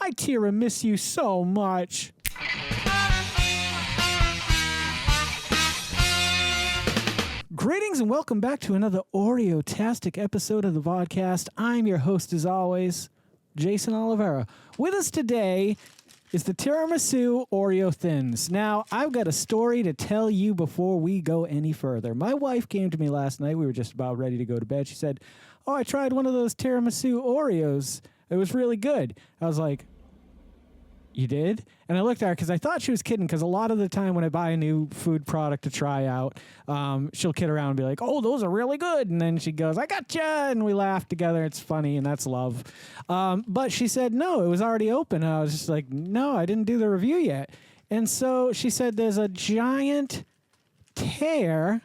I tiramisu so much. Greetings and welcome back to another Oreo-tastic episode of the Vodkast. I'm your host, as always, Geycen Oliveira. With us today is the Tiramisu Oreo Thins. Now, I've got a story to tell you before we go any further. My wife came to me last night. We were just about ready to go to bed. She said, "Oh, I tried one of those Tiramisu Oreos. It was really good." I was like, "You did?" And I looked at her because I thought she was kidding, because a lot of the time when I buy a new food product to try out, she'll kid around and be like, "Oh, those are really good." And then she goes, "I gotcha." And we laugh together. It's funny, and that's love. But she said, no, it was already open. And I was just like, no, I didn't do the review yet. And so she said there's a giant tear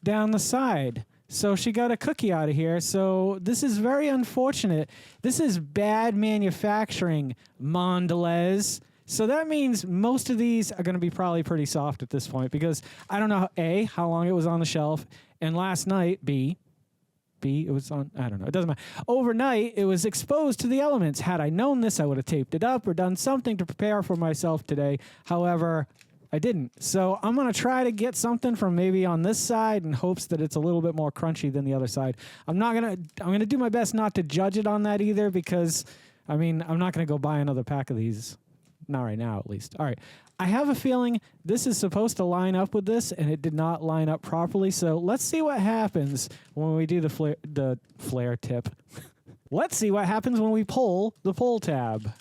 down the side. So she got a cookie out of here. So this is very unfortunate. This is bad manufacturing, Mondelez. So that means most of these are going to be probably pretty soft at this point, because I don't know, A, how long it was on the shelf, and last night, B, it was on, I don't know, it doesn't matter. Overnight, it was exposed to the elements. Had I known this, I would have taped it up or done something to prepare for myself today. However, I didn't. So I'm going to try to get something from maybe on this side in hopes that it's a little bit more crunchy than the other side. I'm going to do my best not to judge it on that either, because, I mean, I'm not going to go buy another pack of these. Not right now, at least. All right. I have a feeling this is supposed to line up with this, and it did not line up properly. So let's see what happens when we do the flare tip. Let's see what happens when we pull the pull tab.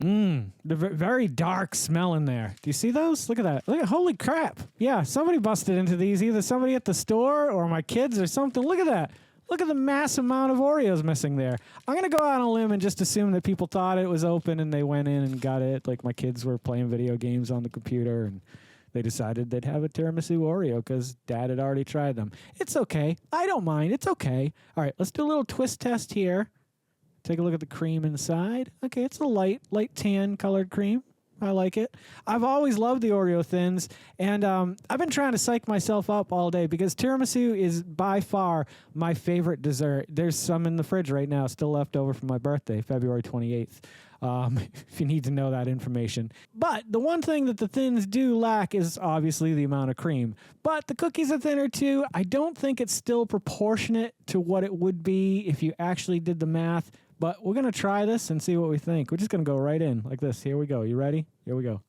The very dark smell in there. Do you see those? Look at that. Look at, holy crap. Yeah, somebody busted into these. Either somebody at the store or my kids or something. Look at that. Look at the mass amount of Oreos missing there. I'm going to go out on a limb and just assume that people thought it was open and they went in and got it. Like my kids were playing video games on the computer and they decided they'd have a tiramisu Oreo because Dad had already tried them. It's okay. I don't mind. It's okay. All right, let's do a little twist test here. Take a look at the cream inside. Okay, it's a light tan colored cream. I like it. I've always loved the Oreo Thins, and I've been trying to psych myself up all day because tiramisu is by far my favorite dessert. There's some in the fridge right now still left over from my birthday, February 28th, if you need to know that information. But the one thing that the Thins do lack is obviously the amount of cream. But the cookies are thinner too. I don't think it's still proportionate to what it would be if you actually did the math. But we're going to try this and see what we think. We're just going to go right in like this. Here we go. You ready? Here we go.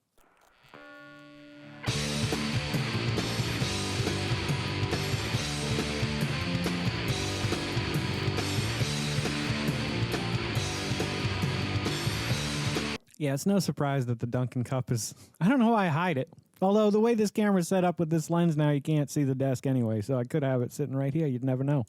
Yeah, it's no surprise that the Dunkin' cup is... I don't know why I hide it. Although the way this camera's set up with this lens now, you can't see the desk anyway. So I could have it sitting right here. You'd never know.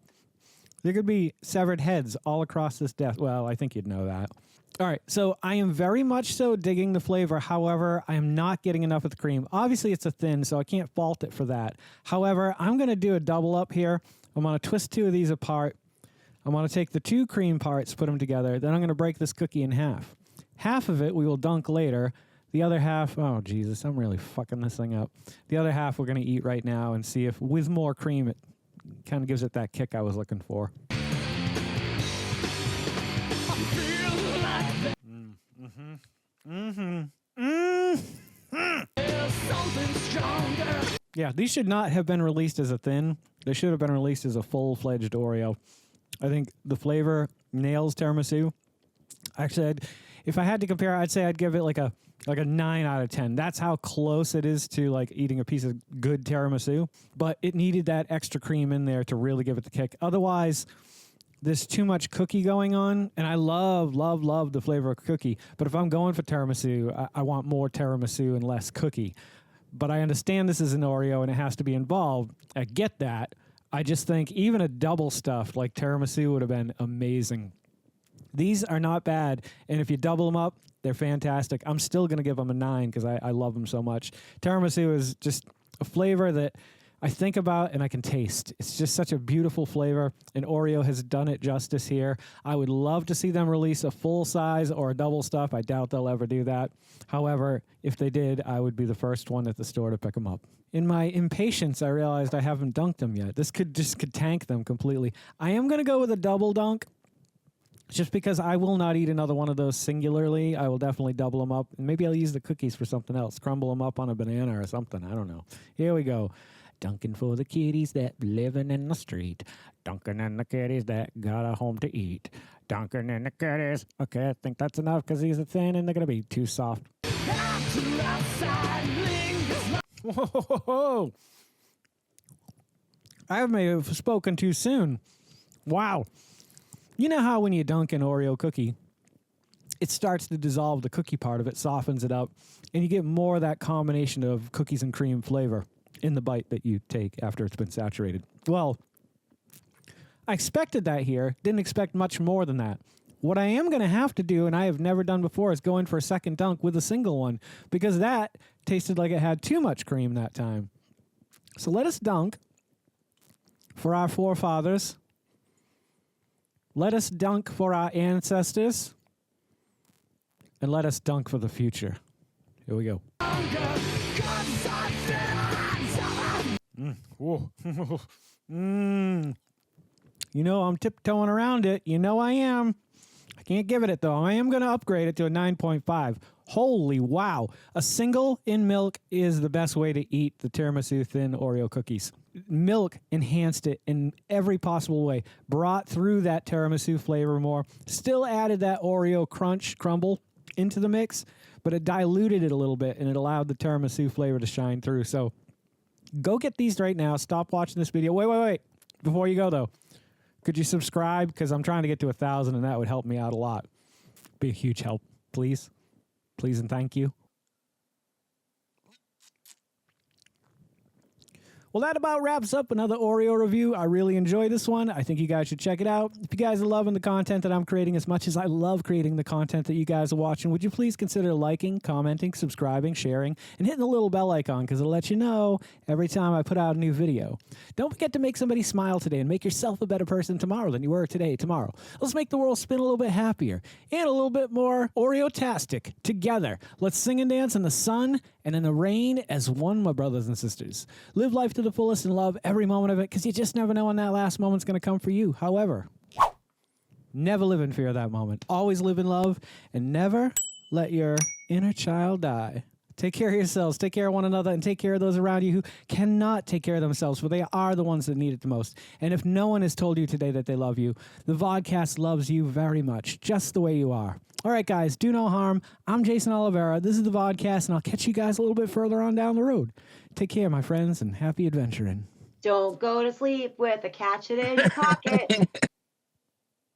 There could be severed heads all across this desk. Well, I think you'd know that. All right, so I am very much so digging the flavor. However, I am not getting enough of the cream. Obviously, it's a thin, so I can't fault it for that. However, I'm going to do a double up here. I'm going to twist two of these apart. I'm going to take the two cream parts, put them together. Then I'm going to break this cookie in half. Half of it we will dunk later. The other half, oh, Jesus, I'm really fucking this thing up. The other half we're going to eat right now and see if with more cream it kind of gives it that kick I was looking for. Yeah, these should not have been released as a thin. They should have been released as a full-fledged Oreo. I think the flavor nails tiramisu. Actually, if I had to compare, I'd say I'd give it like a 9 out of 10. That's how close it is to like eating a piece of good tiramisu. But it needed that extra cream in there to really give it the kick. Otherwise, there's too much cookie going on. And I love the flavor of cookie. But if I'm going for tiramisu, I want more tiramisu and less cookie. But I understand this is an Oreo and it has to be involved. I get that. I just think even a double stuffed like tiramisu would have been amazing. These are not bad, and if you double them up, they're fantastic. I'm still going to give them a 9 because I love them so much. Tiramisu is just a flavor that I think about and I can taste. It's just such a beautiful flavor, and Oreo has done it justice here. I would love to see them release a full size or a double stuff. I doubt they'll ever do that. However, if they did, I would be the first one at the store to pick them up. In my impatience, I realized I haven't dunked them yet. This could tank them completely. I am going to go with a double dunk, just because I will not eat another one of those singularly. I will definitely double them up. And maybe I'll use the cookies for something else. Crumble them up on a banana or something. I don't know. Here we go. Dunking for the kitties that living in the street. Dunking in the kitties that got a home to eat. Dunking in the kitties. Okay, I think that's enough because these are thin and they're going to be too soft. Whoa! I may have spoken too soon. Wow. You know how when you dunk an Oreo cookie, it starts to dissolve the cookie part of it, softens it up, and you get more of that combination of cookies and cream flavor in the bite that you take after it's been saturated. Well, I expected that here. Didn't expect much more than that. What I am going to have to do, and I have never done before, is go in for a second dunk with a single one, because that tasted like it had too much cream that time. So let us dunk for our forefathers. Let us dunk for our ancestors. And let us dunk for the future. Here we go. You know, I'm tiptoeing around it. You know I am. I can't give it though. I am going to upgrade it to a 9.5. Holy wow. A single in milk is the best way to eat the tiramisu thin Oreo cookies. Milk enhanced it in every possible way. Brought through that tiramisu flavor more. Still added that Oreo crumble into the mix, but it diluted it a little bit and it allowed the tiramisu flavor to shine through. So go get these right now. Stop watching this video. Wait. Before you go, though, could you subscribe? Because I'm trying to get to 1,000, and that would help me out a lot. Be a huge help, please. Please and thank you. Well, that about wraps up another Oreo review. I really enjoyed this one. I think you guys should check it out. If you guys are loving the content that I'm creating as much as I love creating the content that you guys are watching, would you please consider liking, commenting, subscribing, sharing, and hitting the little bell icon because it'll let you know every time I put out a new video. Don't forget to make somebody smile today and make yourself a better person tomorrow than you were today, tomorrow. Let's make the world spin a little bit happier and a little bit more Oreo-tastic together. Let's sing and dance in the sun and in the rain as one, my brothers and sisters. Live life to the fullest and love every moment of it because you just never know when that last moment's going to come for you. However, never live in fear of that moment. Always live in love and never let your inner child die. Take care of yourselves, take care of one another, and take care of those around you who cannot take care of themselves, for they are the ones that need it the most. And if no one has told you today that they love you, the Vodkast loves you very much, just the way you are. All right, guys, do no harm. I'm Geycen Oliveira. This is the Vodkast, and I'll catch you guys a little bit further on down the road. Take care, my friends, and happy adventuring. Don't go to sleep with a catch it in your pocket.